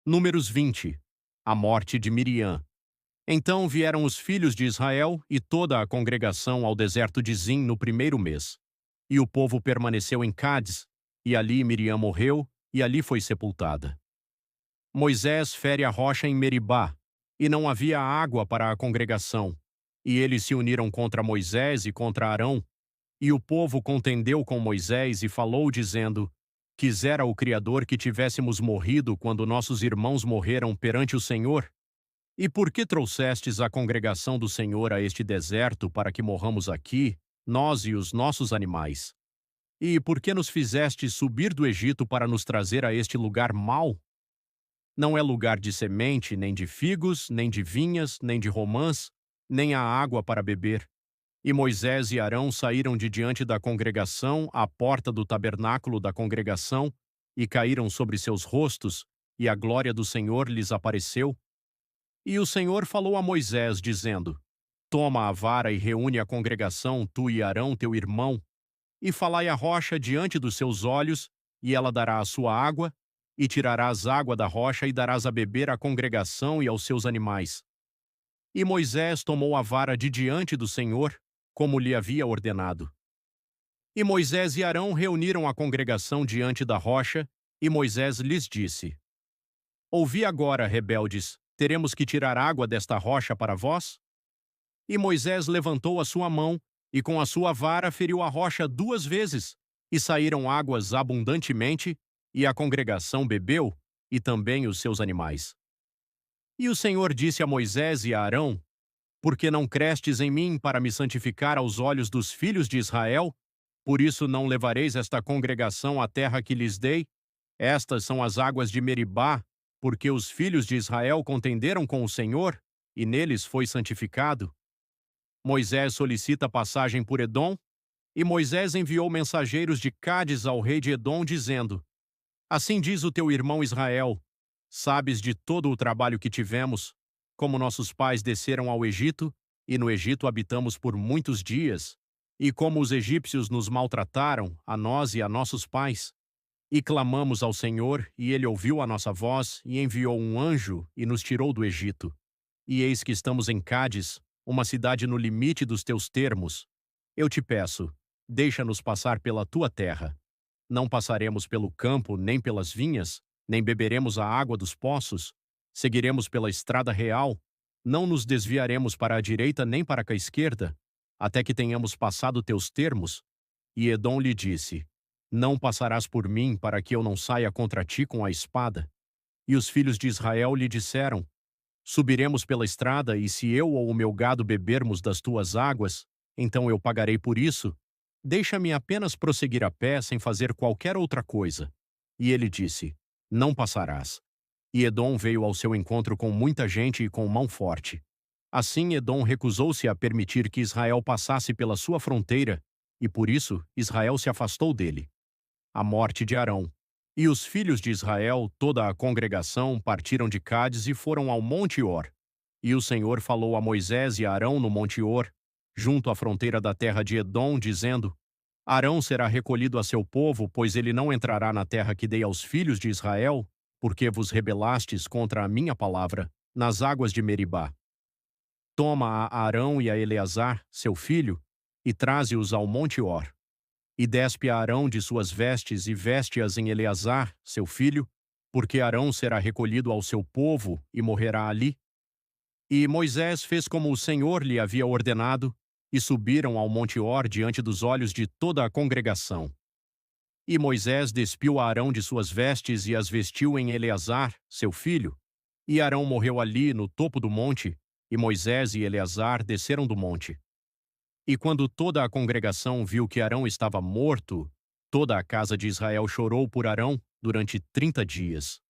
Números 20. A morte de Miriam. Então vieram os filhos de Israel e toda a congregação ao deserto de Zim no primeiro mês. E o povo permaneceu em Cádiz, e ali Miriam morreu, e ali foi sepultada. Moisés fere a rocha em Meribá, e não havia água para a congregação. E eles se uniram contra Moisés e contra Arão. E o povo contendeu com Moisés e falou, dizendo: Quisera o Criador que tivéssemos morrido quando nossos irmãos morreram perante o Senhor. E por que trouxestes a congregação do Senhor a este deserto para que morramos aqui, nós e os nossos animais? E por que nos fizeste subir do Egito para nos trazer a este lugar mau? Não é lugar de semente, nem de figos, nem de vinhas, nem de romãs, nem há água para beber. E Moisés e Arão saíram de diante da congregação à porta do tabernáculo da congregação, e caíram sobre seus rostos, e a glória do Senhor lhes apareceu. E o Senhor falou a Moisés, dizendo: Toma a vara e reúne a congregação, tu e Arão, teu irmão, e falai a rocha diante dos seus olhos, e ela dará a sua água, e tirarás água da rocha e darás a beber à congregação e aos seus animais. E Moisés tomou a vara de diante do Senhor, como lhe havia ordenado. E Moisés e Arão reuniram a congregação diante da rocha, e Moisés lhes disse: Ouvi agora, rebeldes, teremos que tirar água desta rocha para vós? E Moisés levantou a sua mão, e com a sua vara feriu a rocha 2 vezes, e saíram águas abundantemente, e a congregação bebeu, e também os seus animais. E o Senhor disse a Moisés e a Arão: Porque não crestes em mim para me santificar aos olhos dos filhos de Israel? Por isso não levareis esta congregação à terra que lhes dei? Estas são as águas de Meribá, porque os filhos de Israel contenderam com o Senhor, e neles foi santificado. Moisés solicita passagem por Edom, e Moisés enviou mensageiros de Cádiz ao rei de Edom, dizendo: Assim diz o teu irmão Israel: Sabes de todo o trabalho que tivemos, como nossos pais desceram ao Egito, e no Egito habitamos por muitos dias, e como os egípcios nos maltrataram, a nós e a nossos pais. E clamamos ao Senhor, e ele ouviu a nossa voz, e enviou um anjo, e nos tirou do Egito. E eis que estamos em Cádiz, uma cidade no limite dos teus termos. Eu te peço, deixa-nos passar pela tua terra. Não passaremos pelo campo, nem pelas vinhas, nem beberemos a água dos poços. Seguiremos pela estrada real. Não nos desviaremos para a direita nem para a esquerda, até que tenhamos passado teus termos. E Edom lhe disse: Não passarás por mim, para que eu não saia contra ti com a espada. E os filhos de Israel lhe disseram: Subiremos pela estrada, e se eu ou o meu gado bebermos das tuas águas, então eu pagarei por isso. Deixa-me apenas prosseguir a pé sem fazer qualquer outra coisa. E ele disse: Não passarás. E Edom veio ao seu encontro com muita gente e com mão forte. Assim Edom recusou-se a permitir que Israel passasse pela sua fronteira, e por isso Israel se afastou dele. A morte de Arão. E os filhos de Israel, toda a congregação, partiram de Cádiz e foram ao Monte Or. E o Senhor falou a Moisés e a Arão no Monte Or, junto à fronteira da terra de Edom, dizendo: Arão será recolhido a seu povo, pois ele não entrará na terra que dei aos filhos de Israel, porque vos rebelastes contra a minha palavra, nas águas de Meribá. Toma a Arão e a Eleazar, seu filho, e traze-os ao Monte Or. E despe a Arão de suas vestes e veste-as em Eleazar, seu filho, porque Arão será recolhido ao seu povo e morrerá ali. E Moisés fez como o Senhor lhe havia ordenado, e subiram ao Monte Or diante dos olhos de toda a congregação. E Moisés despiu a Arão de suas vestes e as vestiu em Eleazar, seu filho. E Arão morreu ali no topo do monte, e Moisés e Eleazar desceram do monte. E quando toda a congregação viu que Arão estava morto, toda a casa de Israel chorou por Arão durante 30 dias.